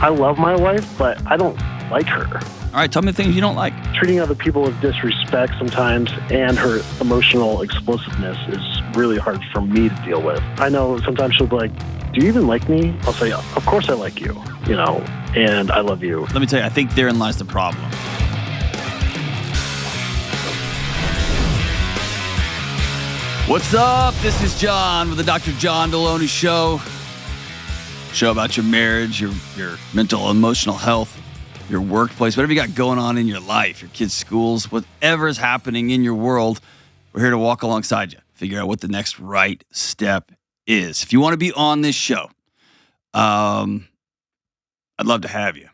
I love my wife, but I don't like her. All right, tell me the things you don't like. Treating other people with disrespect sometimes, and her emotional explosiveness is really hard for me to deal with. I know sometimes she'll be like, do you even like me? I'll say, of course I like you, and I love you. Let me tell you, I think therein lies the problem. What's up? This is John with the Dr. John Delony Show. Show about your marriage, your mental, emotional health, your workplace, whatever you got going on in your life, your kids' schools, whatever is happening in your world. We're here to walk alongside you, figure out what the next right step is. If you want to be on this show, I'd love to have you.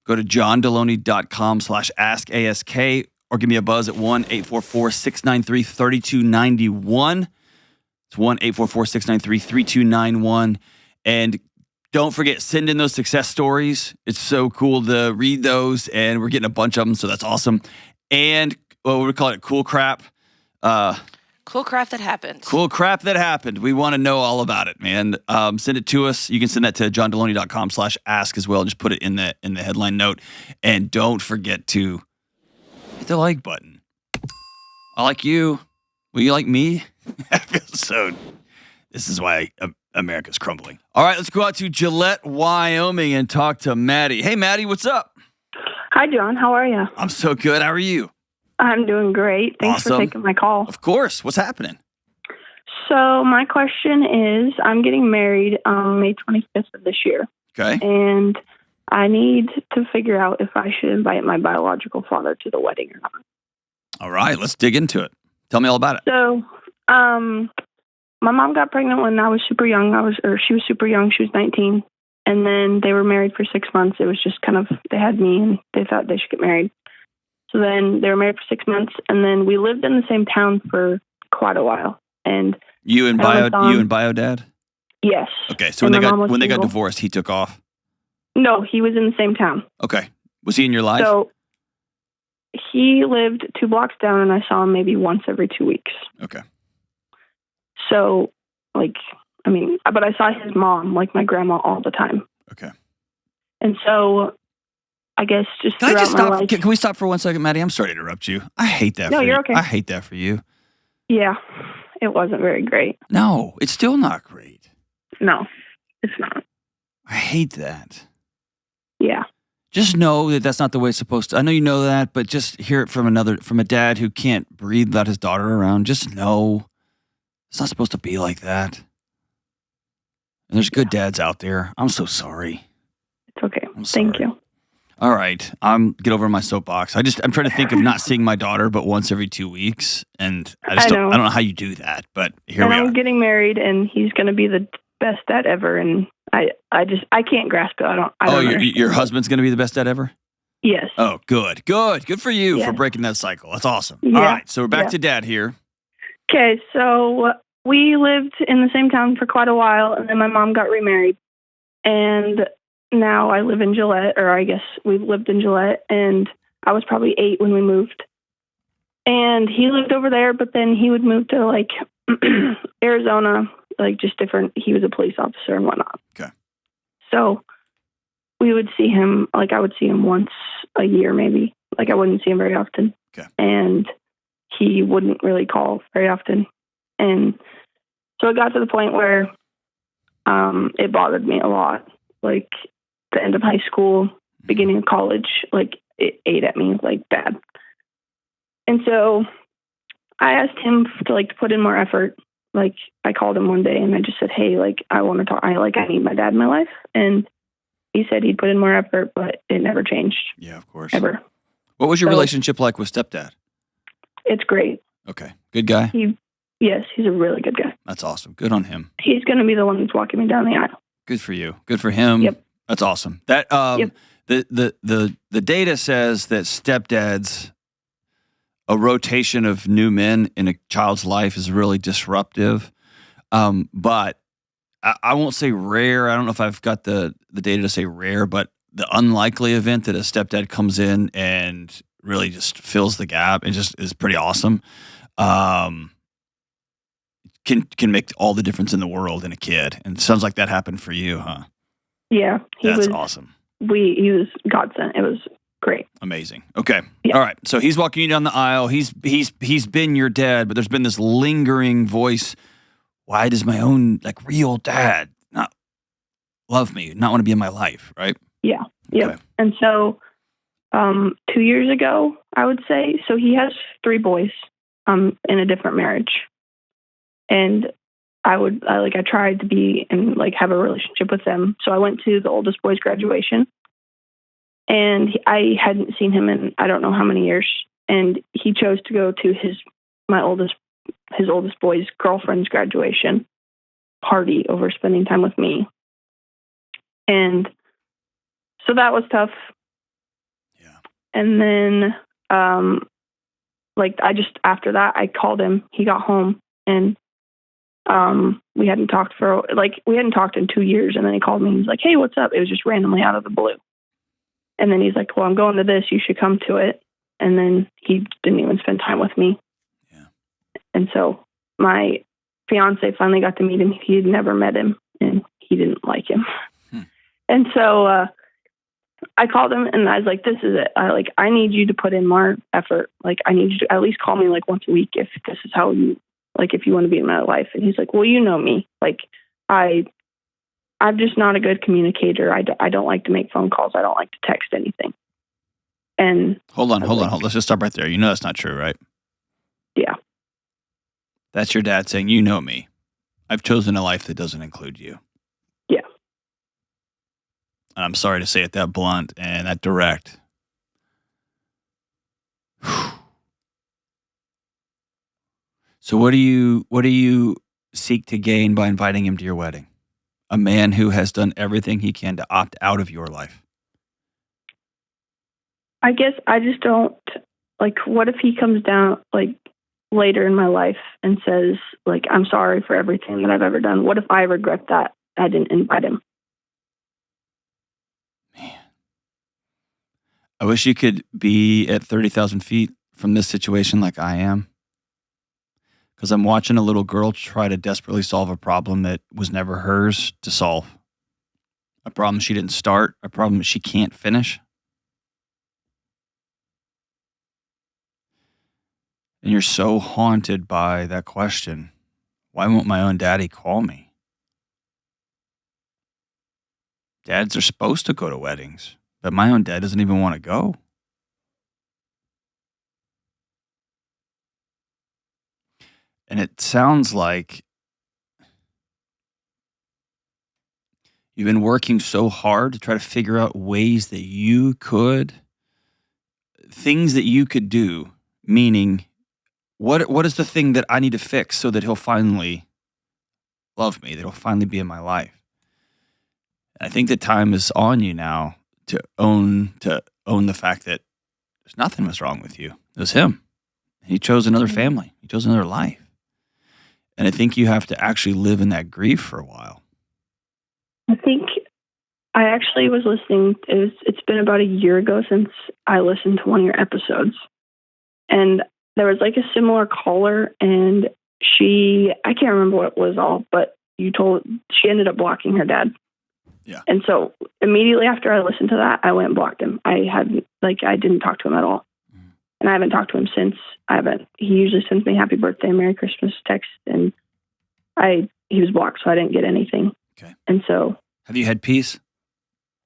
Go to johndelony.com/askask or give me a buzz at 1-844-693-3291. It's 1-844-693-3291. And don't forget, send in those success stories. It's so cool to read those, and we're getting a bunch of them, so that's awesome. And what we call it, cool crap. Cool crap that happened. Cool crap that happened. We want to know all about it, man. Send it to us. You can send that to johndelony.com/ask as well. Just put it in the headline note. And don't forget to hit the like button. I like you. Will you like me? Episode. This is why America's crumbling. All right, let's go out to Gillette, Wyoming and talk to Maddie. Hey, Maddie, what's up? Hi, John. How are you? I'm so good. How are you? I'm doing great. Thanks Awesome. for taking my call. Of course. What's happening? So my question is, I'm getting married on May 25th of this year. Okay. And I need to figure out if I should invite my biological father to the wedding or not. All right, let's dig into it. Tell me all about it. So, my mom got pregnant when I was super young. She was super young. She was 19. And then they were married for 6 months. It was just kind of, they had me and they thought they should get married. So then they were married for 6 months. And then we lived in the same town for quite a while. And You and Bio Dad? yes. Okay, so when they got divorced, he took off. No, he was in the same town. Okay. Was he in your life? So he lived 2 blocks down, and I saw him maybe once every 2 weeks. Okay. So, but I saw his mom, like my grandma, all the time. Okay. And so, I guess just Can I throughout just my stop? life. Can we stop for 1 second, Maddie? I'm sorry to interrupt you. I hate that. No, for you're you. okay. I hate that for you. Yeah, it wasn't very great. No, it's still not great. No, it's not. I hate that. Yeah. Just know that that's not the way it's supposed to. I know you know that, but just hear it from a dad who can't breathe without his daughter around. Just know it's not supposed to be like that. And there's good dads out there. I'm so sorry. It's okay. I'm sorry. Thank you. All right. Get over my soapbox. I'm trying to think of not seeing my daughter but once every 2 weeks. And I don't know how you do that, but here we are. I'm getting married, and he's going to be the best dad ever. And I can't grasp it. I don't your husband's going to be the best dad ever? Yes. Oh, good. Good for you Yeah. for breaking that cycle. That's awesome. Yeah. All right. So we're back to dad here. Okay, so we lived in the same town for quite a while, and then my mom got remarried. And now I live in Gillette, or I guess we've lived in Gillette, and I was probably 8 when we moved. And he lived over there, but then he would move to, like, Arizona, like, just different. He was a police officer and whatnot. Okay. So we would see him, like, I would see him once a year maybe. Like, I wouldn't see him very often. Okay. And he wouldn't really call very often. And so it got to the point where it bothered me a lot. Like, the end of high school, beginning of college, like, it ate at me, like, bad. And so I asked him to put in more effort. Like, I called him one day and I just said, hey, like, I want to talk. I need my dad in my life. And he said he'd put in more effort, but it never changed. Yeah, of course. Ever. What was your relationship like with stepdad? It's great. Okay. Good guy? Yes, he's a really good guy. That's awesome. Good on him. He's going to be the one that's walking me down the aisle. Good for you. Good for him. Yep. That's awesome. That Yep. the data says that stepdads, a rotation of new men in a child's life is really disruptive. But I won't say rare. I don't know if I've got the data to say rare, but the unlikely event that a stepdad comes in and really just fills the gap and just is pretty awesome. Can make all the difference in the world in a kid. And it sounds like that happened for you, huh? Yeah. That's awesome. he was godsend. It was great. Amazing. Okay. Yeah. All right. So he's walking you down the aisle. He's been your dad, but there's been this lingering voice. Why does my own real dad not love me, not want to be in my life, right? Yeah. Okay. Yep. And so 2 years ago, I would say, so he has 3 boys in a different marriage. And I tried to be and have a relationship with them. So I went to the oldest boy's graduation, and I hadn't seen him in I don't know how many years. And he chose to go to his oldest boy's girlfriend's graduation party over spending time with me. And so that was tough. Yeah. And then, after that, I called him. He got home, and we hadn't talked in 2 years. And then he called me. He's like, "Hey, what's up?" It was just randomly out of the blue. And then he's like, "Well, I'm going to this. You should come to it." And then he didn't even spend time with me. Yeah. And so my fiance finally got to meet him. He had never met him, and he didn't like him. And so I called him, and I was like, "This is it. I need you to put in more effort. I need you to at least call me once a week if this is how you if you want to be in my life." And he's like, "Well, you know me. I'm just not a good communicator. I don't like to make phone calls. I don't like to text anything." And hold on. Let's just stop right there. You know that's not true, right? Yeah. That's your dad saying, "You know me. I've chosen a life that doesn't include you." Yeah. And I'm sorry to say it that blunt and that direct. So what do you seek to gain by inviting him to your wedding? A man who has done everything he can to opt out of your life. I guess I just don't what if he comes down later in my life and says "I'm sorry for everything that I've ever done." What if I regret that I didn't invite him? Man, I wish you could be at 30,000 feet from this situation like I am. Because I'm watching a little girl try to desperately solve a problem that was never hers to solve. A problem she didn't start, a problem she can't finish. And you're so haunted by that question. Why won't my own daddy call me? Dads are supposed to go to weddings, but my own dad doesn't even want to go. And it sounds like you've been working so hard to try to figure out ways that things that you could do, meaning what is the thing that I need to fix so that he'll finally love me, that he'll finally be in my life. I think the time is on you now to own the fact that there's nothing was wrong with you. It was him. He chose another family. He chose another life. And I think you have to actually live in that grief for a while. I think I actually was listening. It's been about a year ago since I listened to one of your episodes. And there was a similar caller, and I can't remember what it was all, but she ended up blocking her dad. Yeah. And so immediately after I listened to that, I went and blocked him. I didn't talk to him at all. And I haven't talked to him since. He usually sends me happy birthday, Merry Christmas text, and he was blocked, so I didn't get anything. Okay. And so. Have you had peace?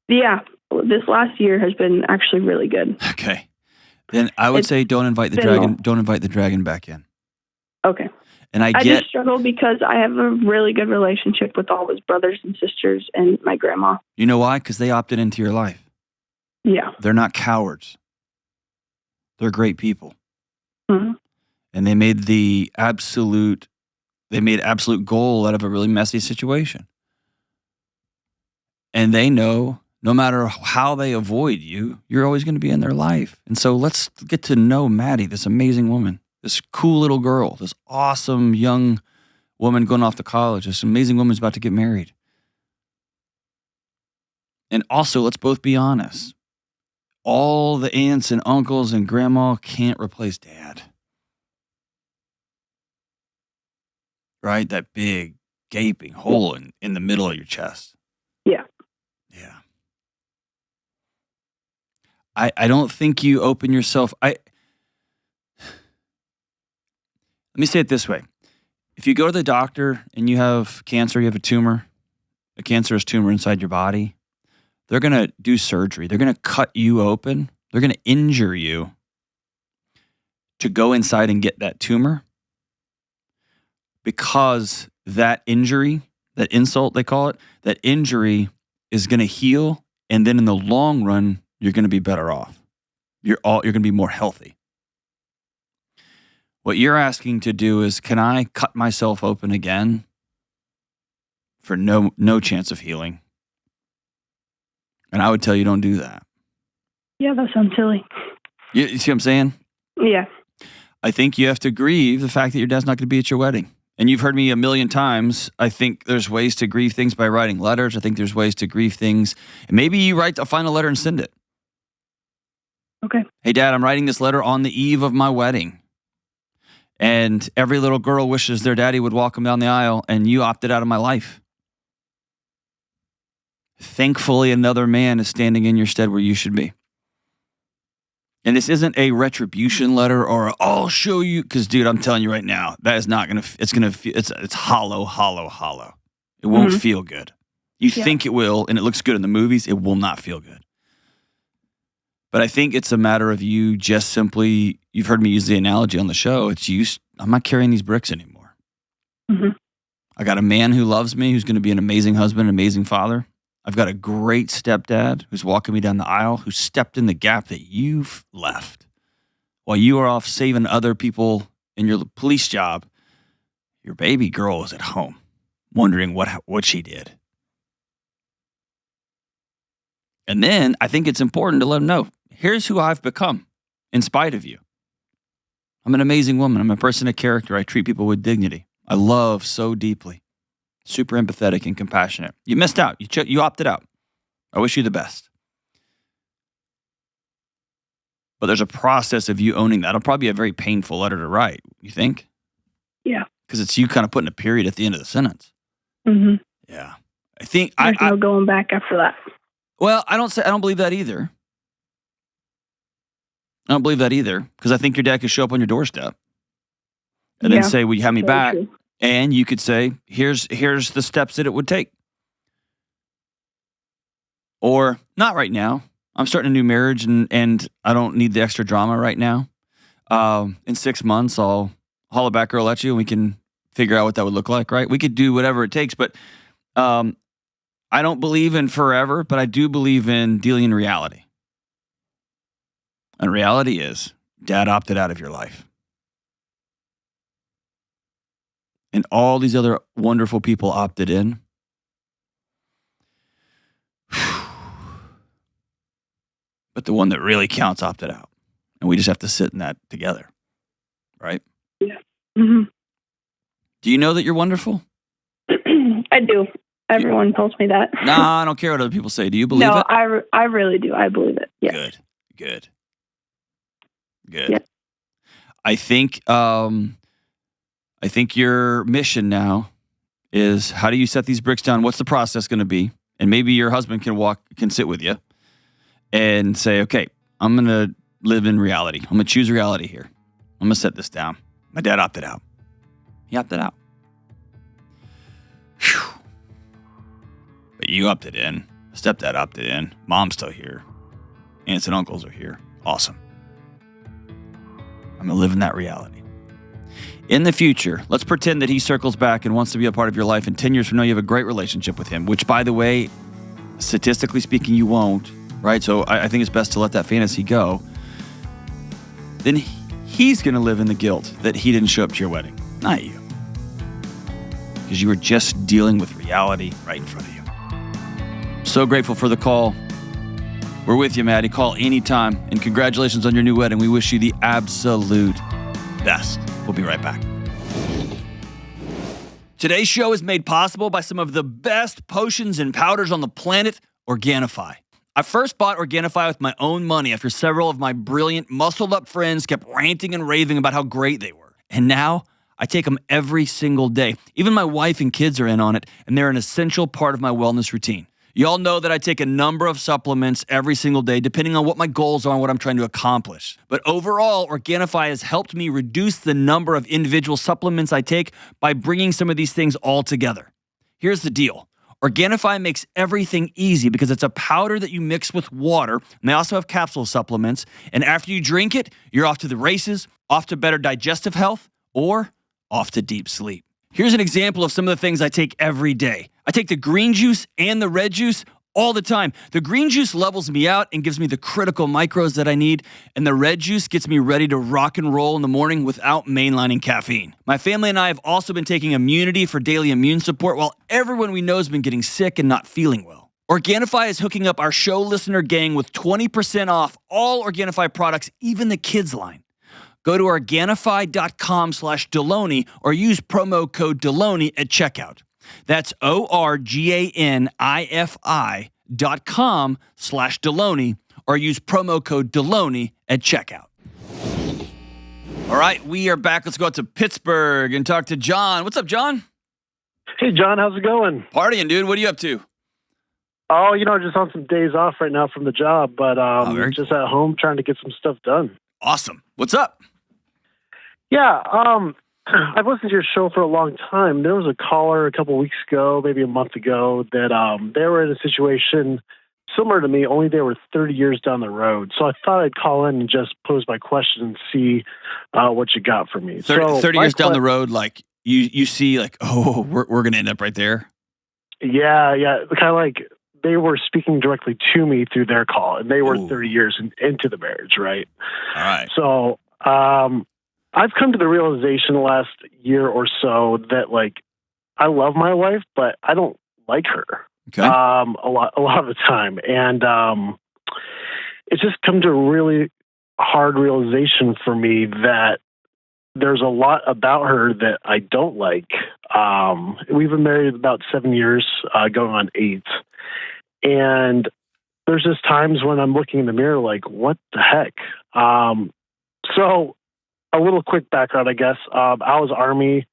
Yeah. This last year has been actually really good. Okay. Then I would say don't invite the dragon. Don't invite the dragon back in. Okay. And I just struggle because I have a really good relationship with all his brothers and sisters and my grandma. You know why? Because they opted into your life. Yeah. They're not cowards. They're great people. Mm-hmm. And they made absolute goal out of a really messy situation. And they know no matter how they avoid you, you're always going to be in their life. And so let's get to know Maddie, this amazing woman, this cool little girl, this awesome young woman going off to college, this amazing woman's about to get married. And also, let's both be honest. All the aunts and uncles and grandma can't replace dad. Right? That big, gaping hole in the middle of your chest. Yeah. Yeah. I don't think you open yourself. Let me say it this way. If you go to the doctor and you have cancer, you have a cancerous tumor inside your body, they're going to do surgery. They're going to cut you open. They're going to injure you to go inside and get that tumor, because that injury, that insult they call it, that injury is going to heal, and then in the long run, you're going to be better off. You're going to be more healthy. What you're asking to do is, can I cut myself open again for no chance of healing? And I would tell you, don't do that. Yeah, that sounds silly. You see what I'm saying? Yeah. I think you have to grieve the fact that your dad's not going to be at your wedding. And you've heard me a million times. I think there's ways to grieve things by writing letters. I think there's ways to grieve things. And maybe you write a final letter and send it. Okay. Hey, Dad, I'm writing this letter on the eve of my wedding. And every little girl wishes their daddy would walk them down the aisle, and you opted out of my life. Thankfully, another man is standing in your stead where you should be. And this isn't a retribution letter or I'll show you, because, dude, I'm telling you right now, that is not going to, it's hollow. It won't feel good. You think it will, and it looks good in the movies. It will not feel good. But I think it's a matter of you just simply, you've heard me use the analogy on the show. I'm not carrying these bricks anymore. Mm-hmm. I got a man who loves me, who's going to be an amazing husband, an amazing father. I've got a great stepdad who's walking me down the aisle, who stepped in the gap that you've left. While you are off saving other people in your police job, your baby girl is at home wondering what she did. And then I think it's important to let them know, here's who I've become in spite of you. I'm an amazing woman. I'm a person of character. I treat people with dignity. I love so deeply. Super empathetic and compassionate. You missed out. You opted out. I wish you the best. But there's a process of you owning that. It'll probably be a very painful letter to write. You think? Yeah. Because it's you kind of putting a period at the end of the sentence. Mm-hmm. Yeah. I think there's no going back after that. Well, I don't believe that either. I don't believe that either, because I think your dad could show up on your doorstep and then say, will you have me back? True. And you could say, here's the steps that it would take. Or, not right now. I'm starting a new marriage and I don't need the extra drama right now. In 6 months, I'll holler back girl at you and we can figure out what that would look like, right? We could do whatever it takes, but I don't believe in forever, but I do believe in dealing in reality. And reality is, Dad opted out of your life. And all these other wonderful people opted in. But the one that really counts opted out. And we just have to sit in that together. Right? Yeah. Mm-hmm. Do you know that you're wonderful? I do. Everyone tells me that. Nah, I don't care what other people say. Do you believe it? No, I really do. I believe it. Yeah. Good. Yeah. I think your mission now is, how do you set these bricks down? What's the process going to be? And maybe your husband can sit with you and say, okay, I'm going to live in reality. I'm going to choose reality here. I'm going to set this down. My dad opted out. He opted out. Whew. But you opted in. Stepdad opted in. Mom's still here. Aunts and uncles are here. Awesome. I'm going to live in that reality. In the future, let's pretend that he circles back and wants to be a part of your life. And 10 years from now, you have a great relationship with him, which, by the way, statistically speaking, you won't, right? So I think it's best to let that fantasy go. Then he's going to live in the guilt that he didn't show up to your wedding, not you. Because you were just dealing with reality right in front of you. So grateful for the call. We're with you, Maddie. Call anytime. And congratulations on your new wedding. We wish you the absolute best. We'll be right back. Today's show is made possible by some of the best potions and powders on the planet, Organifi. I first bought Organifi with my own money after several of my brilliant, muscled-up friends kept ranting and raving about how great they were. And now, I take them every single day. Even my wife and kids are in on it, and they're an essential part of my wellness routine. Y'all know that I take a number of supplements every single day, depending on what my goals are and what I'm trying to accomplish. But overall, Organifi has helped me reduce the number of individual supplements I take by bringing some of these things all together. Here's the deal. Organifi makes everything easy because it's a powder that you mix with water, and they also have capsule supplements. And after you drink it, you're off to the races, off to better digestive health, or off to deep sleep. Here's an example of some of the things I take every day. I take the green juice and the red juice all the time. The green juice levels me out and gives me the critical micros that I need, and the red juice gets me ready to rock and roll in the morning without mainlining caffeine. My family and I have also been taking Immunity for daily immune support while everyone we know has been getting sick and not feeling well. Organifi is hooking up our show listener gang with 20% off all Organifi products, even the kids line. Go to Organifi.com/Delony or use promo code Delony at checkout. That's Organifi.com/Delony or use promo code Delony at checkout. All right, we are back. Let's go out to Pittsburgh and talk to John. What's up, John? Hey, John, how's it going? Partying, dude. What are you up to? Oh, just on some days off right now from the job, but just at home trying to get some stuff done. Awesome. What's up? Yeah, I've listened to your show for a long time. There was a caller a couple weeks ago, maybe a month ago, that they were in a situation similar to me, only they were 30 years down the road. So I thought I'd call in and just pose my question and see what you got for me. 30 years down the road, like you see, like, oh, we're going to end up right there? Yeah. Kind of like they were speaking directly to me through their call, and they were 30 years into the marriage, right? All right. So I've come to the realization the last year or so that, like, I love my wife, but I don't like her. Okay. A lot of the time. And it's just come to a really hard realization for me that there's a lot about her that I don't like. We've been married about 7 years, going on 8. And there's just times when I'm looking in the mirror like, what the heck? So a little quick background, I guess. I was Army.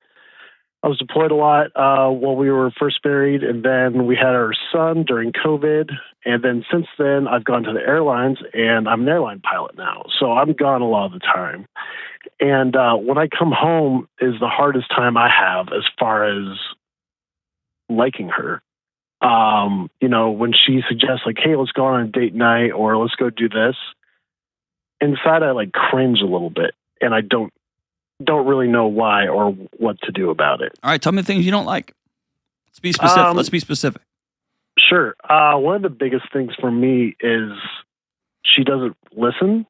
I was deployed a lot while we were first married, and then we had our son during COVID. And then since then, I've gone to the airlines, and I'm an airline pilot now. So I'm gone a lot of the time. And when I come home is the hardest time I have as far as liking her. When she suggests, like, hey, let's go on a date night, or let's go do this, inside I like cringe a little bit, and I don't really know why or what to do about it. All right, tell me the things you don't like. Let's be specific. Let's be specific. Sure. One of the biggest things for me is she doesn't listen.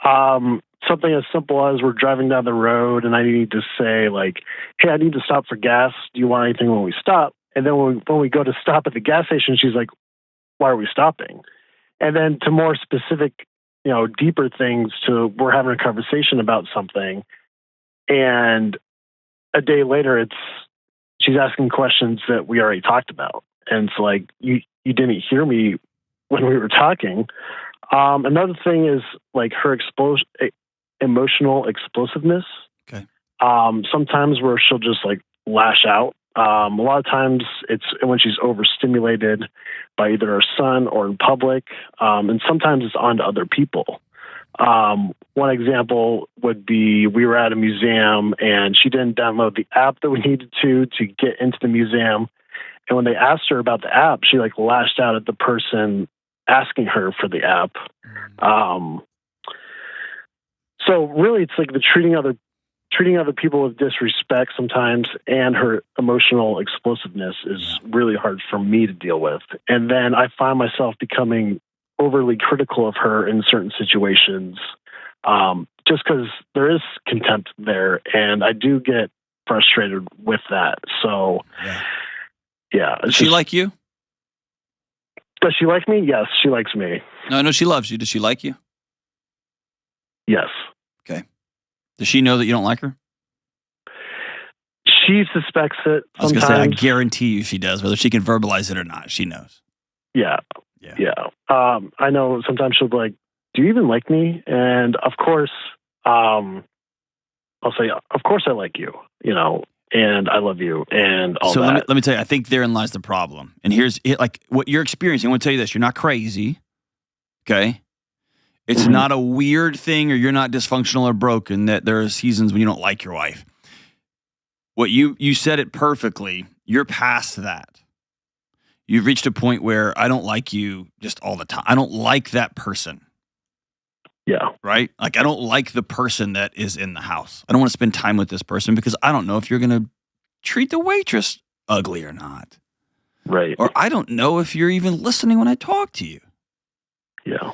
Something as simple as we're driving down the road and I need to say, like, hey, I need to stop for gas. Do you want anything when we stop? And then when we go to stop at the gas station, she's like, why are we stopping? And then to more specific, deeper things, to we're having a conversation about something. And a day later, she's asking questions that we already talked about. And it's like, you didn't hear me when we were talking. Another thing is like her emotional explosiveness. Okay. Sometimes where she'll just like lash out. A lot of times it's when she's overstimulated by either her son or in public. And sometimes it's on to other people. One example would be we were at a museum and she didn't download the app that we needed to get into the museum. And when they asked her about the app, she like lashed out at the person asking her for the app. So really it's like the treating other people with disrespect sometimes, and her emotional explosiveness is really hard for me to deal with. And then I find myself becoming overly critical of her in certain situations, just because there is contempt there, and I do get frustrated with that. So, yeah. Does she like you? Does she like me? Yes, she likes me. No, she loves you. Does she like you? Yes. Okay. Does she know that you don't like her? She suspects it. I was going to say, I guarantee you she does, whether she can verbalize it or not. She knows. Yeah. I know sometimes she'll be like, do you even like me? And of course, I'll say, of course I like you. and I love you and all so that. let me tell you, I think therein lies the problem. And here's it, like what you're experiencing. I want to tell you this: you're not crazy, okay? It's not a weird thing, or you're not dysfunctional or broken. That there are seasons when you don't like your wife. What you said it perfectly. You're past that. You've reached a point where I don't like you just all the time. I don't like that person. Yeah. Right? Like, I don't like the person that is in the house. I don't want to spend time with this person because I don't know if you're going to treat the waitress ugly or not. Right. Or I don't know if you're even listening when I talk to you. Yeah.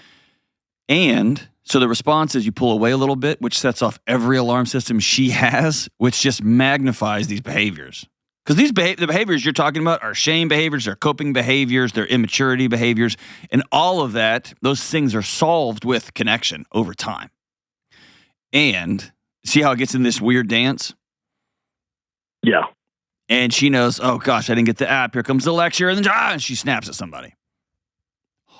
And so the response is you pull away a little bit, which sets off every alarm system she has, which just magnifies these behaviors. Because the behaviors you're talking about are shame behaviors, they're coping behaviors, they're immaturity behaviors, and all of that, those things are solved with connection over time. And see how it gets in this weird dance? Yeah. And she knows, oh gosh, I didn't get the app. Here comes the lecture, and then she snaps at somebody.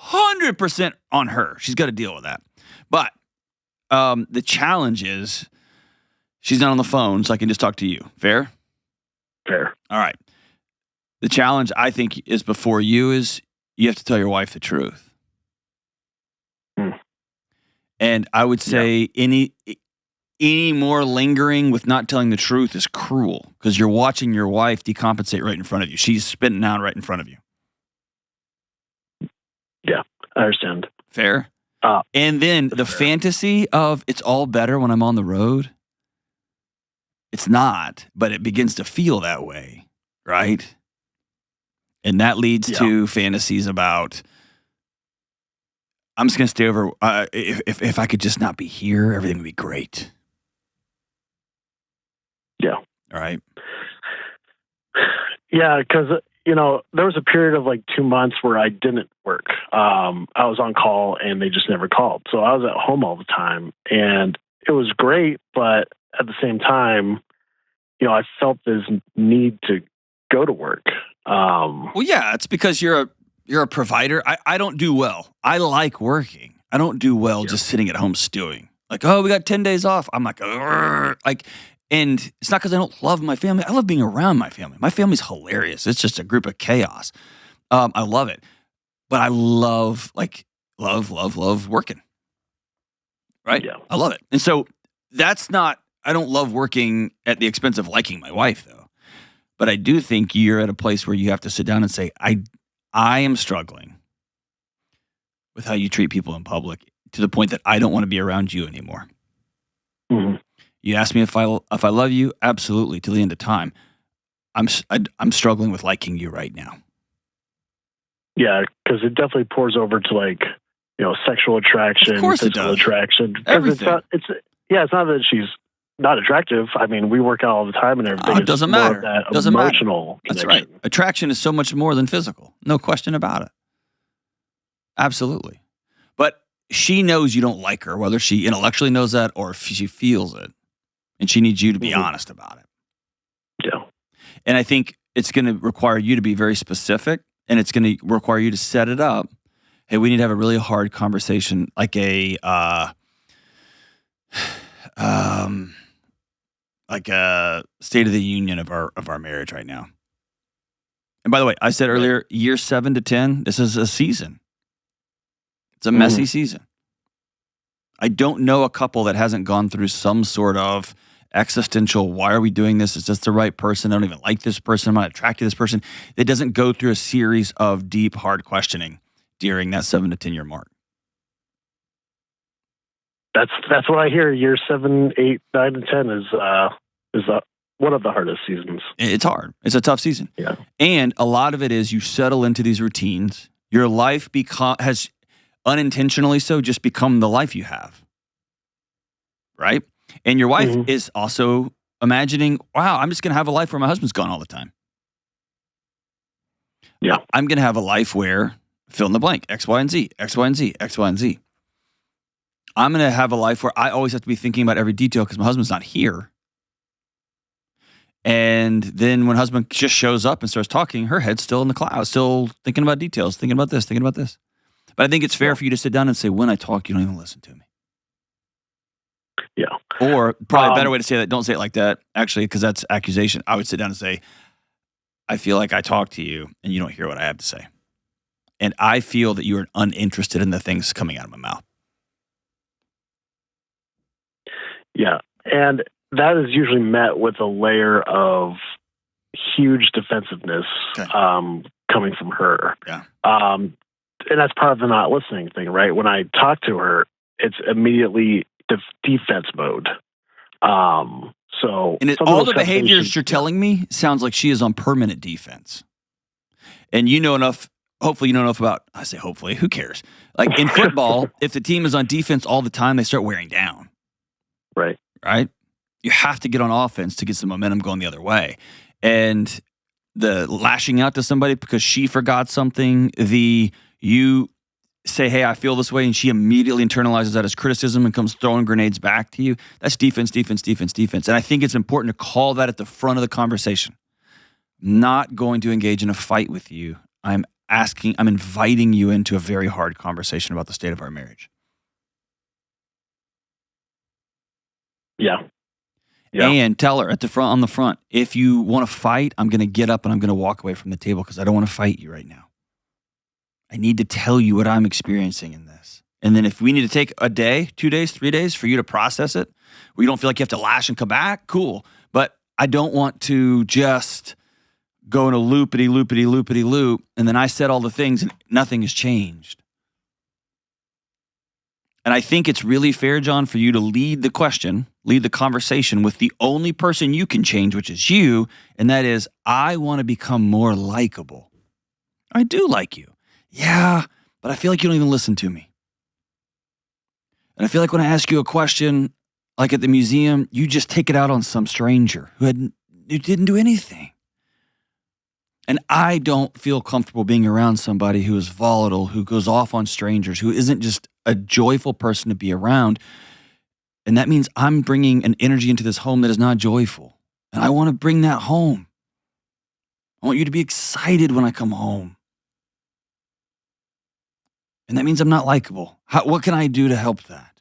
100% on her. She's got to deal with that. But the challenge is she's not on the phone, so I can just talk to you. Fair? Fair. All right. The challenge, I think, is before you is you have to tell your wife the truth. And I would say any more lingering with not telling the truth is cruel because you're watching your wife decompensate right in front of you. She's spitting out right in front of you. Yeah, I understand. Fair? And then the fantasy of it's all better when I'm on the road. It's not, but it begins to feel that way, right? And that leads to fantasies about, I'm just going to stay over. If I could just not be here, everything would be great. Yeah. All right. Yeah, because, there was a period of like 2 months where I didn't work. I was on call and they just never called. So I was at home all the time and it was great. But at the same time, I felt this need to go to work. Well, yeah, it's because you're a provider. I don't do well. I like working. I don't do well just sitting at home stewing. Like, oh, we got 10 days off. I'm like, and it's not because I don't love my family. I love being around my family. My family's hilarious. It's just a group of chaos. I love it. But I love working. Right? Yeah. I love it. And so I don't love working at the expense of liking my wife, though. But I do think you're at a place where you have to sit down and say, I am struggling with how you treat people in public to the point that I don't want to be around you anymore. Mm-hmm. You ask me if I love you, absolutely, till the end of time. I'm struggling with liking you right now. Yeah, because it definitely pours over to like sexual attraction, of course physical attraction. Everything. It's not that she's not attractive. I mean, we work out all the time and everything. It doesn't matter. That doesn't emotional matter. That's connection. right. Attraction is so much more than physical. No question about it. Absolutely. But she knows you don't like her, whether she intellectually knows that or if she feels it. And she needs you to be honest about it. Yeah. And I think it's going to require you to be very specific, and it's going to require you to set it up. Hey, we need to have a really hard conversation, like a State of the Union of our marriage right now. And by the way, I said earlier, year 7 to 10, this is a season. It's a messy season. I don't know a couple that hasn't gone through some sort of existential, why are we doing this? Is this the right person? I don't even like this person. I'm not attracted to this person. It doesn't go through a series of deep, hard questioning during that 7 to 10 year mark. That's what I hear. Year 7, 8, 9, and 10 is one of the hardest seasons. It's hard. It's a tough season. Yeah. And a lot of it is you settle into these routines. Your life has unintentionally so just become the life you have. Right? And your wife is also imagining, wow, I'm just going to have a life where my husband's gone all the time. Yeah. I'm going to have a life where fill in the blank, X, Y, and Z, X, Y, and Z, X, Y, and Z. I'm going to have a life where I always have to be thinking about every detail because my husband's not here. And then when husband just shows up and starts talking, her head's still in the clouds, still thinking about details, thinking about this, thinking about this. But I think it's fair for you to sit down and say, when I talk, you don't even listen to me. Yeah. Or probably a better way to say that, don't say it like that, actually, because that's accusation. I would sit down and say, I feel like I talk to you and you don't hear what I have to say. And I feel that you are uninterested in the things coming out of my mouth. Yeah. And that is usually met with a layer of huge defensiveness coming from her. Yeah. And that's part of the not listening thing, right? When I talk to her, it's immediately defense mode. So all the behaviors you're telling me sounds like she is on permanent defense. And you know enough, hopefully you know enough about, I say hopefully, who cares? Like in football, if the team is on defense all the time, they start wearing down. Right. Right? You have to get on offense to get some momentum going the other way. And the lashing out to somebody because she forgot something, you say, hey, I feel this way, and she immediately internalizes that as criticism and comes throwing grenades back to you. That's defense, defense, defense, defense. And I think it's important to call that at the front of the conversation. Not going to engage in a fight with you. I'm inviting you into a very hard conversation about the state of our marriage. Yeah. And tell her on the front, if you want to fight, I'm going to get up and I'm going to walk away from the table because I don't want to fight you right now. I need to tell you what I'm experiencing in this. And then if we need to take a day, 2 days, 3 days for you to process it, where you don't feel like you have to lash and come back, cool. But I don't want to just go in a loopity-loop, and then I said all the things and nothing has changed. And I think it's really fair, John, for you to lead the conversation with the only person you can change, which is you, and that is, I want to become more likable. I do like you. Yeah, but I feel like you don't even listen to me. And I feel like when I ask you a question, like at the museum, you just take it out on some stranger who didn't do anything. And I don't feel comfortable being around somebody who is volatile, who goes off on strangers, who isn't just a joyful person to be around. And that means I'm bringing an energy into this home that is not joyful. And I want to bring that home. I want you to be excited when I come home. And that means I'm not likable. What can I do to help that?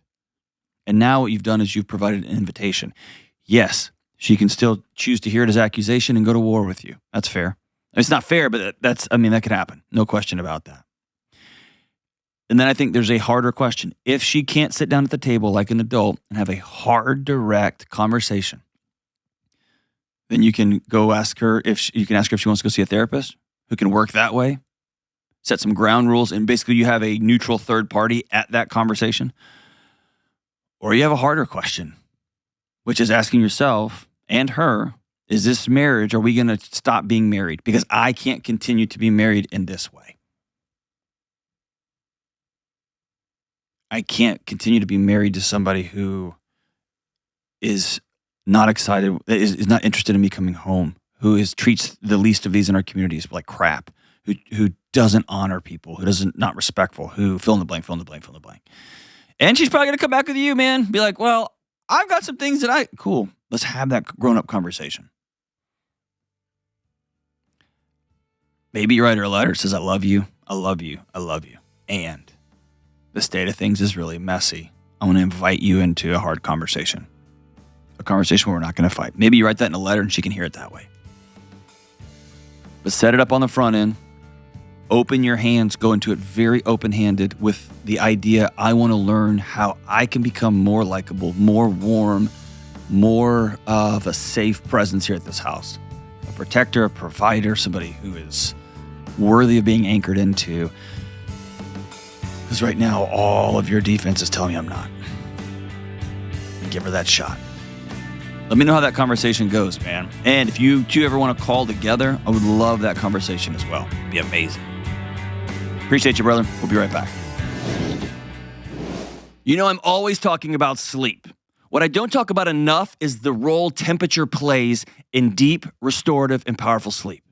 And now what you've done is you've provided an invitation. Yes, she can still choose to hear it as accusation and go to war with you. That's fair. It's not fair, but that could happen. No question about that. And then I think there's a harder question. If she can't sit down at the table like an adult and have a hard, direct conversation, then you can go ask her if she wants to go see a therapist who can work that way. Set some ground rules, and basically you have a neutral third party at that conversation. Or you have a harder question, which is asking yourself and her, is this marriage, are we going to stop being married? Because I can't continue to be married in this way. I can't continue to be married to somebody who is not excited, is not interested in me coming home, who treats the least of these in our communities like crap, who doesn't honor people, who doesn't not respectful, who fill in the blank. And she's probably going to come back with you, man. Be like, well, I've got some things cool. Let's have that grown-up conversation. Maybe you write her a letter that says, I love you, I love you, I love you. And the state of things is really messy. I want to invite you into a hard conversation. A conversation where we're not going to fight. Maybe you write that in a letter and she can hear it that way. But set it up on the front end. Open your hands, go into it very open-handed with the idea, I want to learn how I can become more likable, more warm, more of a safe presence here at this house. A protector, a provider, somebody who is worthy of being anchored into. Because right now, all of your defense is telling me I'm not. And give her that shot. Let me know how that conversation goes, man. And if you two ever want to call together, I would love that conversation as well. It'd be amazing. Appreciate you, brother. We'll be right back. You know, I'm always talking about sleep. What I don't talk about enough is the role temperature plays in deep, restorative, and powerful sleep.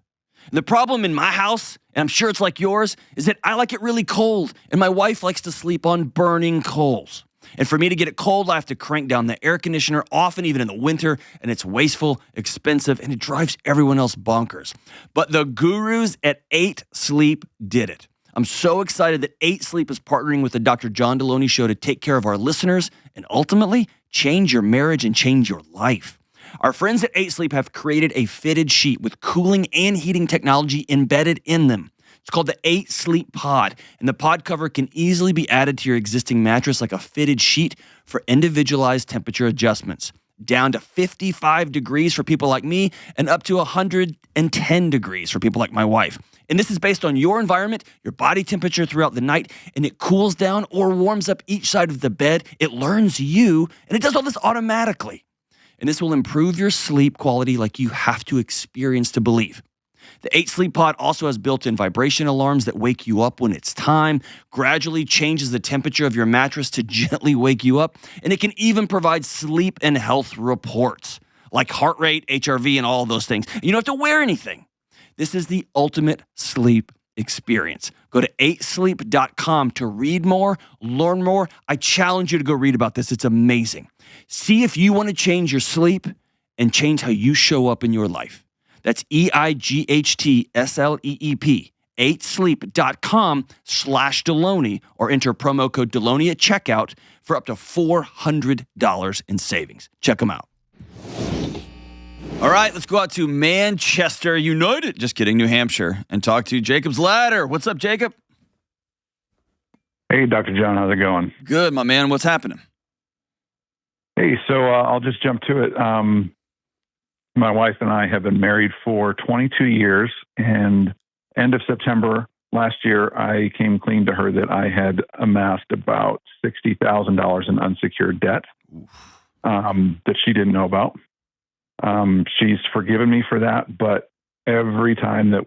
And the problem in my house, and I'm sure it's like yours, is that I like it really cold, and my wife likes to sleep on burning coals. And for me to get it cold, I have to crank down the air conditioner, often even in the winter, and it's wasteful, expensive, and it drives everyone else bonkers. But the gurus at 8 Sleep did it. I'm so excited that 8 Sleep is partnering with the Dr. John Delony Show to take care of our listeners and ultimately change your marriage and change your life. Our friends at 8 Sleep have created a fitted sheet with cooling and heating technology embedded in them. It's called the 8 Sleep Pod, and the pod cover can easily be added to your existing mattress like a fitted sheet for individualized temperature adjustments, down to 55 degrees for people like me and up to 110 degrees for people like my wife. And this is based on your environment, your body temperature throughout the night, and it cools down or warms up each side of the bed. It learns you, and it does all this automatically. And this will improve your sleep quality like you have to experience to believe. The 8 Sleep Pod also has built-in vibration alarms that wake you up when it's time, gradually changes the temperature of your mattress to gently wake you up, and it can even provide sleep and health reports like heart rate, HRV, and all those things. You don't have to wear anything. This is the ultimate sleep experience. Go to 8sleep.com to read more, learn more. I challenge you to go read about this. It's amazing. See if you want to change your sleep and change how you show up in your life. That's EIGHTSLEEP, 8sleep.com/Delony, or enter promo code Delony at checkout for up to $400 in savings. Check them out. All right, let's go out to Manchester United. Just kidding, New Hampshire, and talk to Jacob's Ladder. What's up, Jacob? Hey, Dr. John, how's it going? Good, my man. What's happening? Hey, so I'll just jump to it. My wife and I have been married for 22 years, and end of September last year, I came clean to her that I had amassed about $60,000 in unsecured debt that she didn't know about. She's forgiven me for that, but every time that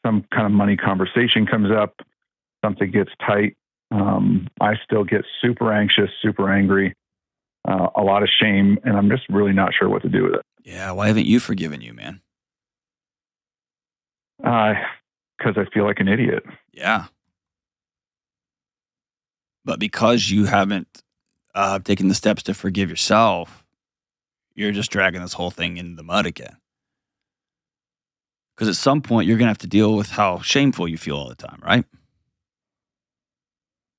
some kind of money conversation comes up, something gets tight, I still get super anxious, super angry, a lot of shame, and I'm just really not sure what to do with it. Yeah, why haven't you forgiven you, man? Because I feel like an idiot. Yeah. But because you haven't taken the steps to forgive yourself, you're just dragging this whole thing into the mud again. Because at some point, you're going to have to deal with how shameful you feel all the time, right?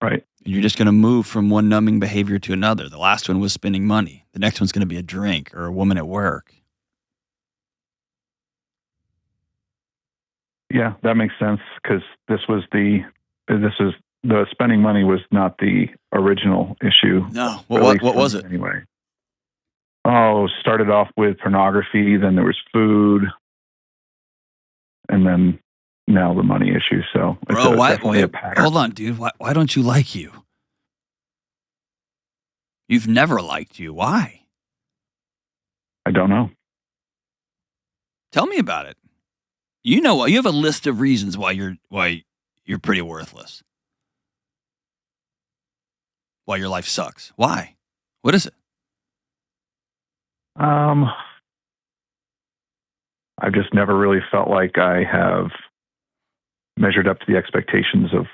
Right. And you're just going to move from one numbing behavior to another. The last one was spending money. The next one's going to be a drink or a woman at work. Yeah, that makes sense, because the spending money was not the original issue. No, what was it? Anyway. Oh, started off with pornography, then there was food, and then now the money issue. So it's definitely a pattern. Hold on, dude. Why don't you like you? You've never liked you. Why? I don't know. Tell me about it. You know what? You have a list of reasons why you're pretty worthless. Why your life sucks. Why? What is it? I've just never really felt like I have measured up to the expectations of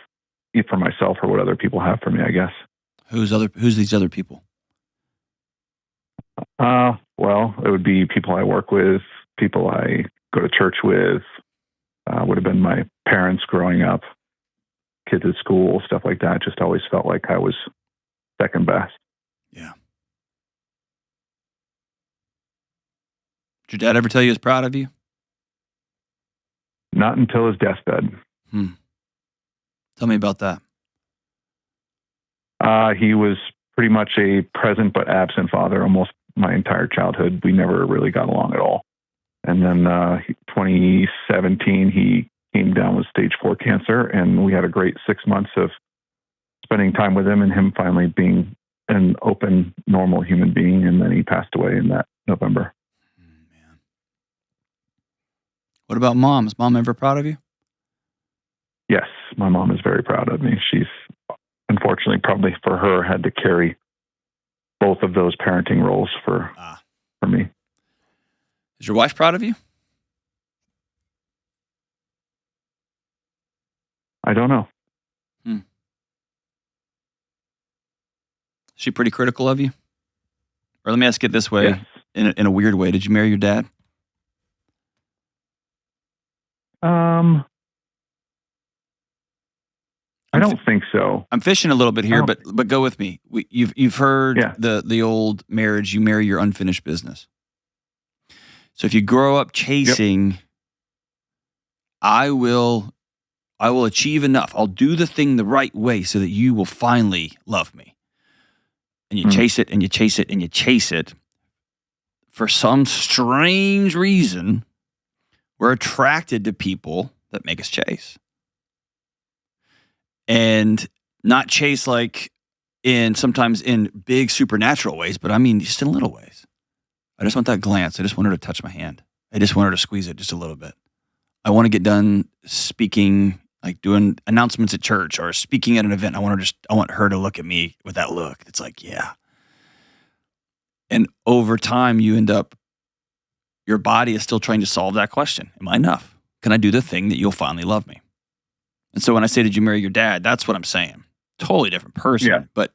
for myself or what other people have for me, I guess. Who's these other people? Well, it would be people I work with, people I go to church with, would have been my parents growing up, kids at school, stuff like that. Just always felt like I was second best. Yeah. Did your dad ever tell you he was proud of you? Not until his deathbed. Tell me about that. He was pretty much a present but absent father almost my entire childhood. We never really got along at all. And then 2017, he came down with stage 4 cancer, and we had a great 6 months of spending time with him and him finally being an open, normal human being. And then he passed away in that November. Man. What about mom? Is mom ever proud of you? Yes, my mom is very proud of me. She's unfortunately probably for her had to carry both of those parenting roles for me. Is your wife proud of you? I don't know. Is she pretty critical of you? Or let me ask it this way, yes. in a weird way. Did you marry your dad? I don't think so. I'm fishing a little bit here, but go with me. You've heard the old marriage, you marry your unfinished business. So if you grow up chasing, I will achieve enough. I'll do the thing the right way so that you will finally love me. And you chase it and you chase it and you chase it. For some strange reason, we're attracted to people that make us chase. And not chase like sometimes in big supernatural ways, but I mean just in little ways. I just want that glance. I just want her to touch my hand. I just want her to squeeze it just a little bit. I want to get done speaking, like doing announcements at church or speaking at an event. I want her to look at me with that look. It's like, yeah. And over time, you end up, your body is still trying to solve that question. Am I enough? Can I do the thing that you'll finally love me? And so when I say, did you marry your dad? That's what I'm saying. Totally different person. Yeah. But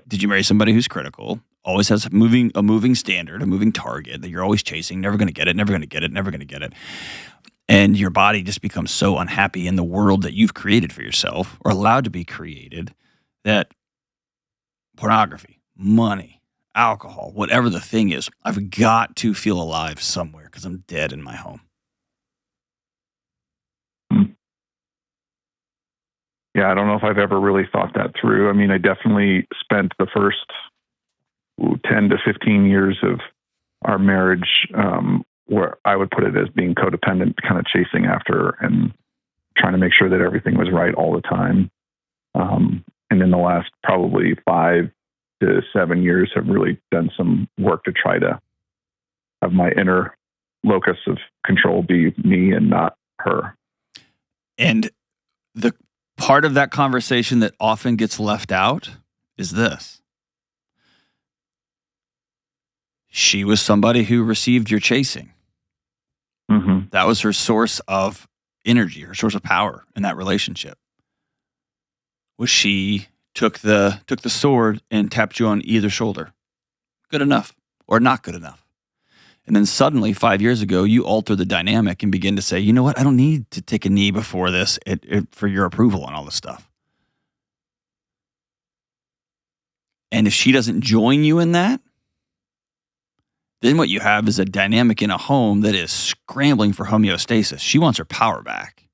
did you marry somebody who's critical? Always has a moving standard, a moving target that you're always chasing, never going to get it, never going to get it, never going to get it. And your body just becomes so unhappy in the world that you've created for yourself or allowed to be created that pornography, money, alcohol, whatever the thing is, I've got to feel alive somewhere because I'm dead in my home. Yeah, I don't know if I've ever really thought that through. I mean, I definitely spent the first 10 to 15 years of our marriage where I would put it as being codependent, kind of chasing after and trying to make sure that everything was right all the time. And in the last probably 5 to 7 years have really done some work to try to have my inner locus of control be me and not her. And the part of that conversation that often gets left out is this. She was somebody who received your chasing. Mm-hmm. That was her source of energy, her source of power in that relationship. Was she took the sword and tapped you on either shoulder. Good enough or not good enough. And then suddenly 5 years ago, you alter the dynamic and begin to say, you know what? I don't need to take a knee before this for your approval and all this stuff. And if she doesn't join you in that, then what you have is a dynamic in a home that is scrambling for homeostasis. She wants her power back.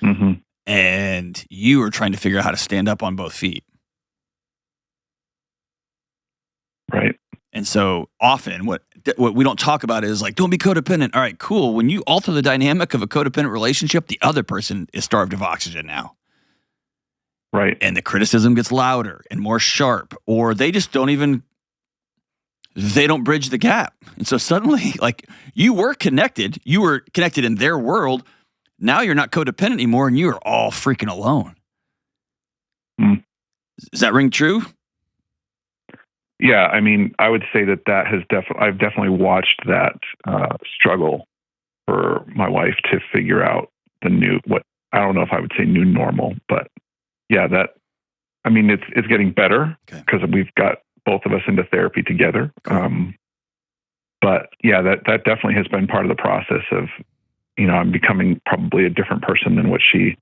Mm-hmm. And you are trying to figure out how to stand up on both feet. Right. And so often what we don't talk about is like, don't be codependent. All right, cool. When you alter the dynamic of a codependent relationship, the other person is starved of oxygen now. Right. And the criticism gets louder and more sharp, or they just they don't bridge the gap. And so suddenly, like, you were connected in their world. Now you're not codependent anymore and you are all freaking alone. Mm. Does that ring true? Yeah, I mean, I would say that has I've definitely watched that struggle for my wife to figure out I don't know if I would say new normal, but yeah, it's getting better because we've got both of us into therapy together. Cool. But yeah, that definitely has been part of the process of, I'm becoming probably a different person than what she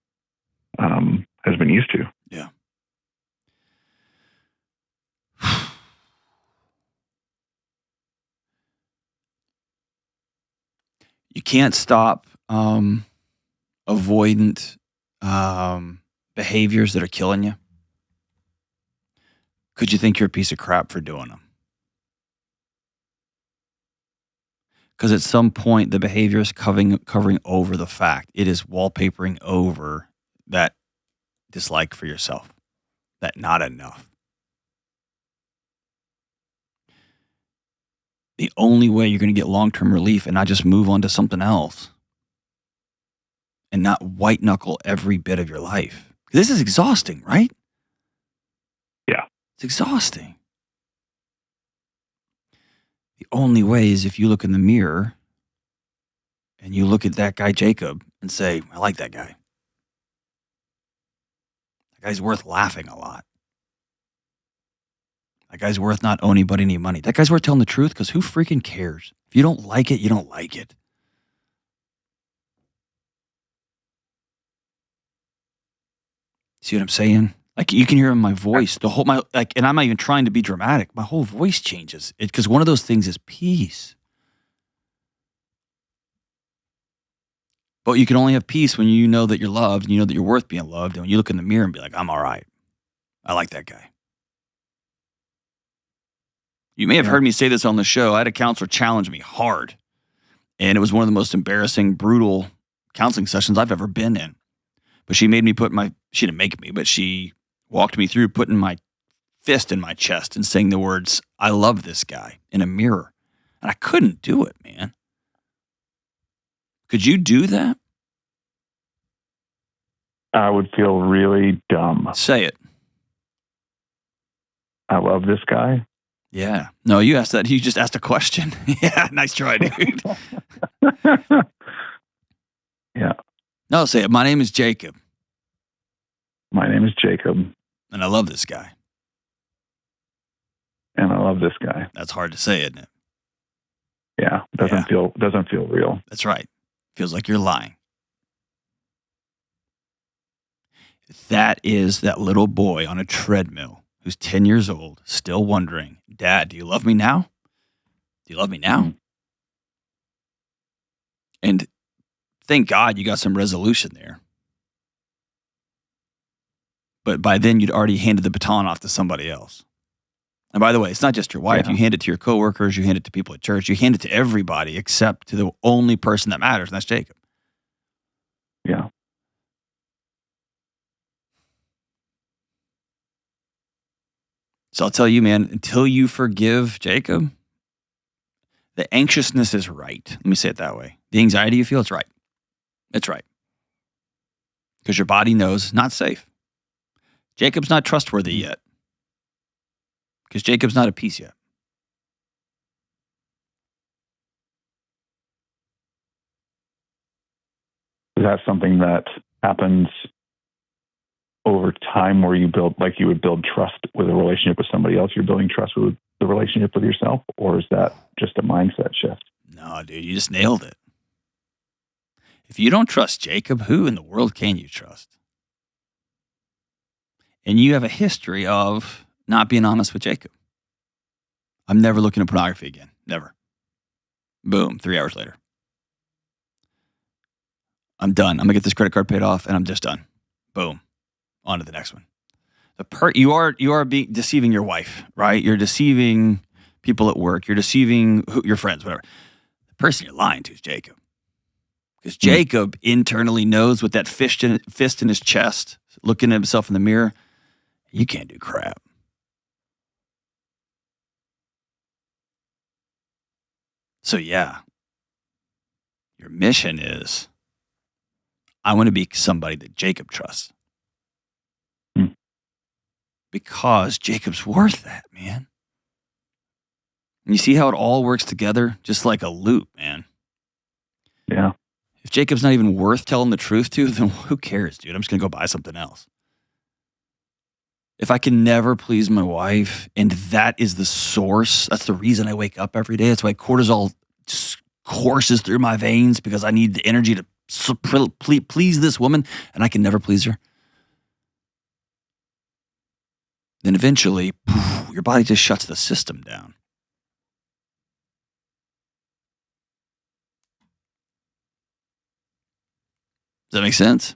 has been used to. Yeah. You can't stop avoidant behaviors that are killing you. Could you think you're a piece of crap for doing them? Because at some point, the behavior is covering over the fact. It is wallpapering over that dislike for yourself, that not enough. The only way you're going to get long-term relief and not just move on to something else and not white knuckle every bit of your life. This is exhausting, right? Yeah. It's exhausting. The only way is if you look in the mirror and you look at that guy, Jacob, and say, I like that guy. That guy's worth laughing a lot. That guy's worth not owing anybody any money. That guy's worth telling the truth because who freaking cares? If you don't like it, you don't like it. See what I'm saying? Like you can hear in my voice, and I'm not even trying to be dramatic. My whole voice changes because one of those things is peace. But you can only have peace when you know that you're loved and you know that you're worth being loved. And when you look in the mirror and be like, I'm all right. I like that guy. You may have heard me say this on the show. I had a counselor challenge me hard. And it was one of the most embarrassing, brutal counseling sessions I've ever been in. But she made me she didn't make me, but she walked me through putting my fist in my chest and saying the words, I love this guy, in a mirror. And I couldn't do it, man. Could you do that? I would feel really dumb. Say it. I love this guy. Yeah. No, you asked that. You just asked a question. Yeah, nice try, dude. Yeah. No, say it. My name is Jacob. My name is Jacob. And I love this guy. And I love this guy. That's hard to say, isn't it? Yeah. Doesn't feel real. That's right. Feels like you're lying. That is that little boy on a treadmill who's 10 years old, still wondering, Dad, do you love me now? Do you love me now? Mm-hmm. And thank God you got some resolution there. But by then you'd already handed the baton off to somebody else. And by the way, it's not just your wife. Yeah. You hand it to your coworkers. You hand it to people at church. You hand it to everybody except to the only person that matters, and that's Jacob. Yeah. So I'll tell you, man, until you forgive Jacob, the anxiousness is right. Let me say it that way. The anxiety you feel, it's right. It's right. Because your body knows it's not safe. Jacob's not trustworthy yet. Because Jacob's not at peace yet. Is that something that happens over time where you would build trust with a relationship with somebody else? You're building trust with the relationship with yourself? Or is that just a mindset shift? No, dude, you just nailed it. If you don't trust Jacob, who in the world can you trust? And you have a history of not being honest with Jacob. I'm never looking at pornography again. Never. Boom, 3 hours later. I'm done. I'm going to get this credit card paid off, and I'm just done. Boom. On to the next one. You are deceiving your wife, right? You're deceiving people at work. You're deceiving your friends, whatever. The person you're lying to is Jacob. Because Jacob internally knows with that fist in his chest, looking at himself in the mirror, you can't do crap. So yeah, your mission is, I want to be somebody that Jacob trusts. Because Jacob's worth that, man. And you see how it all works together? Just like a loop, man. Yeah. If Jacob's not even worth telling the truth to, then who cares, dude? I'm just going to go buy something else. If I can never please my wife, and that is the source, that's the reason I wake up every day. That's why cortisol just courses through my veins, because I need the energy to please this woman, and I can never please her. Then eventually, your body just shuts the system down. Does that make sense?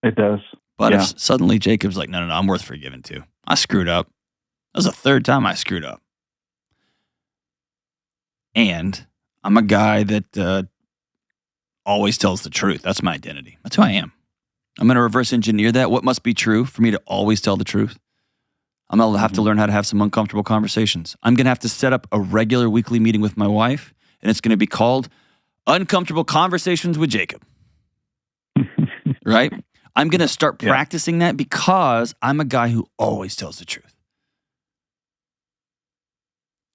It does. But if suddenly Jacob's like, no, I'm worth forgiving too. I screwed up. That was the third time I screwed up. And I'm a guy that always tells the truth. That's my identity. That's who I am. I'm going to reverse engineer that. What must be true for me to always tell the truth? I'm going to have to learn how to have some uncomfortable conversations. I'm going to have to set up a regular weekly meeting with my wife, and it's going to be called Uncomfortable Conversations with Jacob. Right? I'm going to start practicing that because I'm a guy who always tells the truth.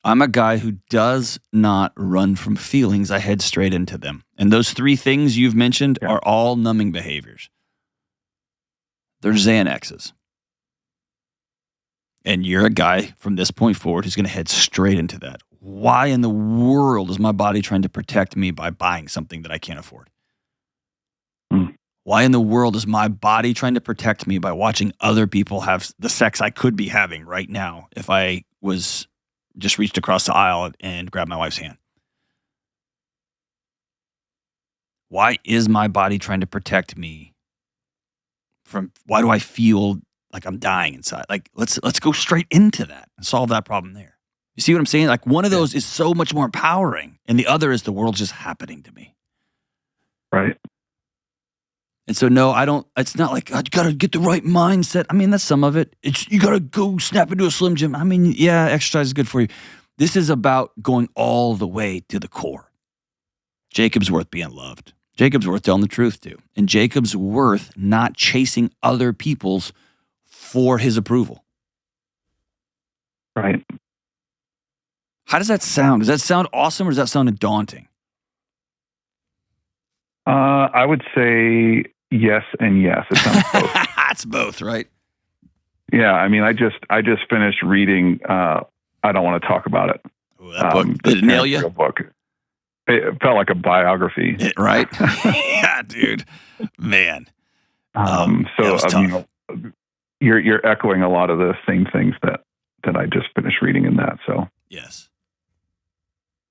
I'm a guy who does not run from feelings. I head straight into them. And those three things you've mentioned are all numbing behaviors. They're Xanaxes. And you're a guy from this point forward who's going to head straight into that. Why in the world is my body trying to protect me by buying something that I can't afford? Why in the world is my body trying to protect me by watching other people have the sex I could be having right now if I was just reached across the aisle and grabbed my wife's hand? Why is my body trying to protect me from, why do I feel like I'm dying inside? Like, let's go straight into that and solve that problem there. You see what I'm saying? Like, one of those is so much more empowering, and the other is the world just happening to me. Right. And so, no, I don't, it's not like, you got to get the right mindset. I mean, that's some of it. It's, you got to go snap into a Slim Jim. I mean, yeah, exercise is good for you. This is about going all the way to the core. Jacob's worth being loved. Jacob's worth telling the truth to. And Jacob's worth not chasing other people's for his approval. Right. How does that sound? Does that sound awesome or does that sound daunting? I would say yes and yes. It sounds both. It's both, right? Yeah. I mean, I just finished reading, I don't want to talk about it. Ooh, that book, did it nail you? Book. It felt like a biography. Right? Yeah, dude. Man. So you're echoing a lot of the same things that I just finished reading in that. So yes.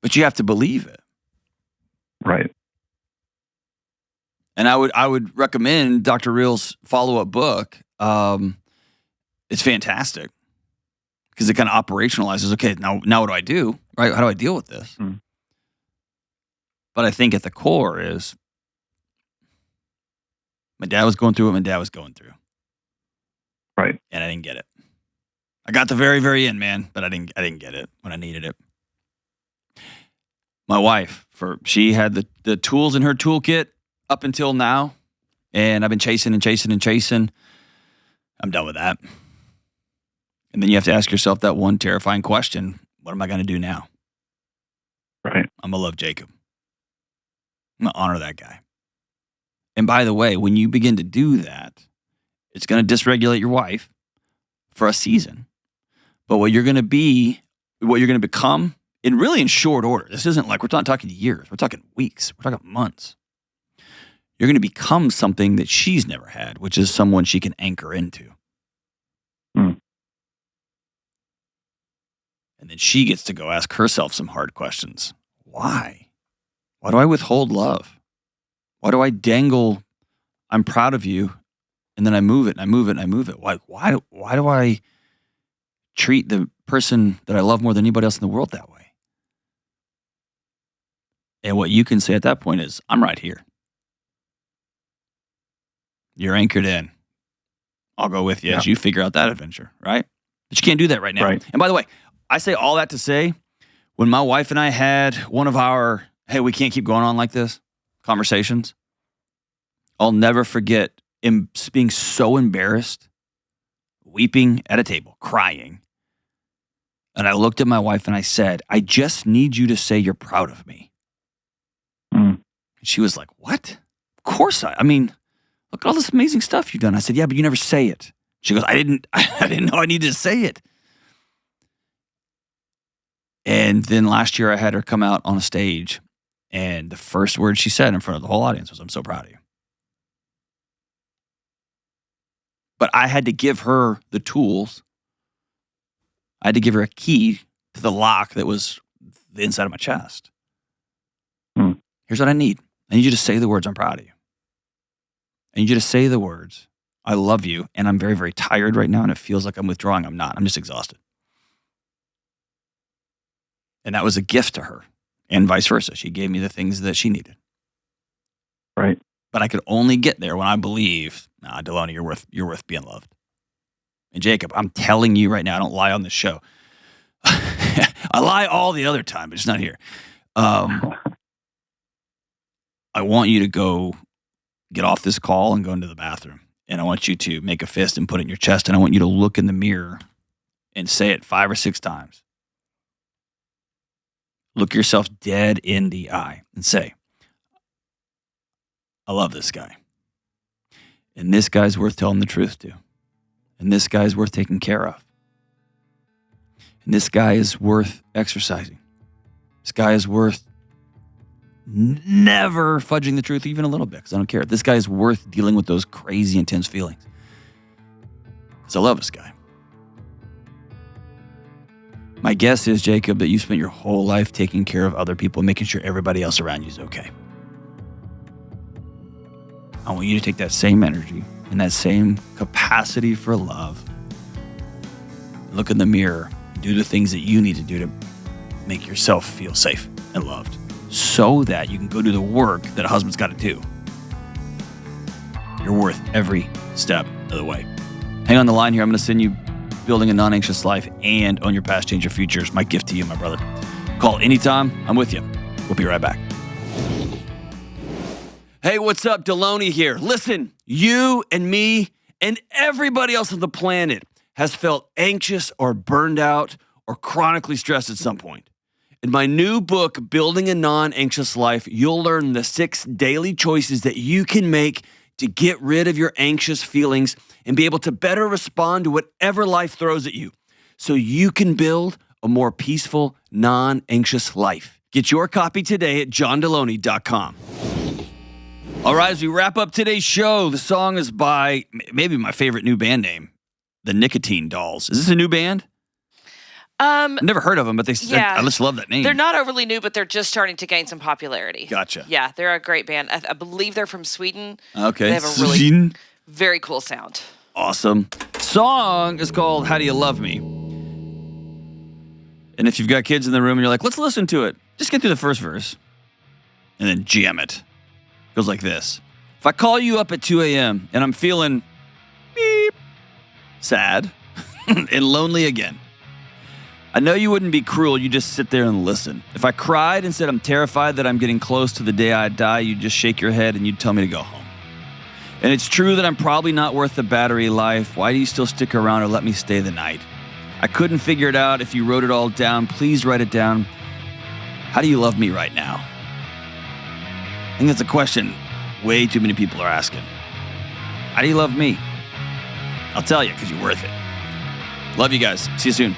But you have to believe it. Right. And I would recommend Dr. Real's follow-up book. It's fantastic because it kind of operationalizes, okay, now what do I do? Right? How do I deal with this? Mm. But I think at the core is my dad was going through what my dad was going through. Right. And I didn't get it. I got the very, very end, man, but I didn't get it when I needed it. My wife, she had the tools in her toolkit up until now, and I've been chasing and chasing and chasing. I'm done with that. And then you have to ask yourself that one terrifying question, what am I going to do now? Right. I'm going to love Jacob. I'm going to honor that guy. And by the way, when you begin to do that, it's going to dysregulate your wife for a season. But what you're going to become, in short order, this isn't like, we're not talking years, we're talking weeks, we're talking months. You're going to become something that she's never had, which is someone she can anchor into. Mm. And then she gets to go ask herself some hard questions. Why? Why do I withhold love? Why do I dangle, I'm proud of you, and then I move it, and I move it, and I move it? Why do I treat the person that I love more than anybody else in the world that way? And what you can say at that point is, I'm right here. You're anchored in. I'll go with you as you figure out that adventure, right? But you can't do that right now. Right. And by the way, I say all that to say, when my wife and I had one of our, hey, we can't keep going on like this conversations, I'll never forget being so embarrassed, weeping at a table, crying. And I looked at my wife and I said, I just need you to say you're proud of me. Mm. And she was like, what? Of course I mean, look at all this amazing stuff you've done. I said, yeah, but you never say it. She goes, I didn't know I needed to say it. And then last year I had her come out on a stage, and the first word she said in front of the whole audience was, I'm so proud of you. But I had to give her the tools. I had to give her a key to the lock that was the inside of my chest. Mm. Here's what I need. I need you to say the words, I'm proud of you. I need you to say the words, I love you, and I'm very, very tired right now, and it feels like I'm withdrawing. I'm not. I'm just exhausted. And that was a gift to her, and vice versa. She gave me the things that she needed. Right. But I could only get there when I believe, Delony, you're worth being loved. And Jacob, I'm telling you right now, I don't lie on this show. I lie all the other time, but it's not here. I want you to go get off this call and go into the bathroom. And I want you to make a fist and put it in your chest. And I want you to look in the mirror and say it 5 or 6 times. Look yourself dead in the eye and say, I love this guy. And this guy's worth telling the truth to. And this guy's worth taking care of. And this guy is worth exercising. This guy is worth never fudging the truth even a little bit because I don't care. This guy is worth dealing with those crazy, intense feelings. Because I love this guy. My guess is, Jacob, that you spent your whole life taking care of other people, making sure everybody else around you is okay. I want you to take that same energy and that same capacity for love, look in the mirror, do the things that you need to do to make yourself feel safe and loved so that you can go do the work that a husband's got to do. You're worth every step of the way. Hang on the line here. I'm going to send you Building a Non-Anxious Life and Own Your Past, Change Your Future is my gift to you, my brother. Call anytime. I'm with you. We'll be right back. Hey, what's up? Delony here. Listen, you and me and everybody else on the planet has felt anxious or burned out or chronically stressed at some point. In my new book, Building a Non-Anxious Life, you'll learn the 6 daily choices that you can make to get rid of your anxious feelings and be able to better respond to whatever life throws at you so you can build a more peaceful, non-anxious life. Get your copy today at johndelony.com. All right, as we wrap up today's show, the song is by maybe my favorite new band name, the Nicotine Dolls. Is this a new band? I've never heard of them, but I just love that name. They're not overly new, but they're just starting to gain some popularity. Gotcha. Yeah, they're a great band. I believe they're from Sweden. Okay. They have a really very cool sound. Awesome. Song is called How Do You Love Me? And if you've got kids in the room and you're like, let's listen to it, just get through the first verse and then jam it. It goes like this. If I call you up at 2 a.m. and I'm feeling beep, sad and lonely again, I know you wouldn't be cruel, you just sit there and listen. If I cried and said I'm terrified that I'm getting close to the day I die, you'd just shake your head and you'd tell me to go home. And it's true that I'm probably not worth the battery life. Why do you still stick around or let me stay the night? I couldn't figure it out. If you wrote it all down, please write it down. How do you love me right now? I think that's a question way too many people are asking. How do you love me? I'll tell you, because you're worth it. Love you guys. See you soon.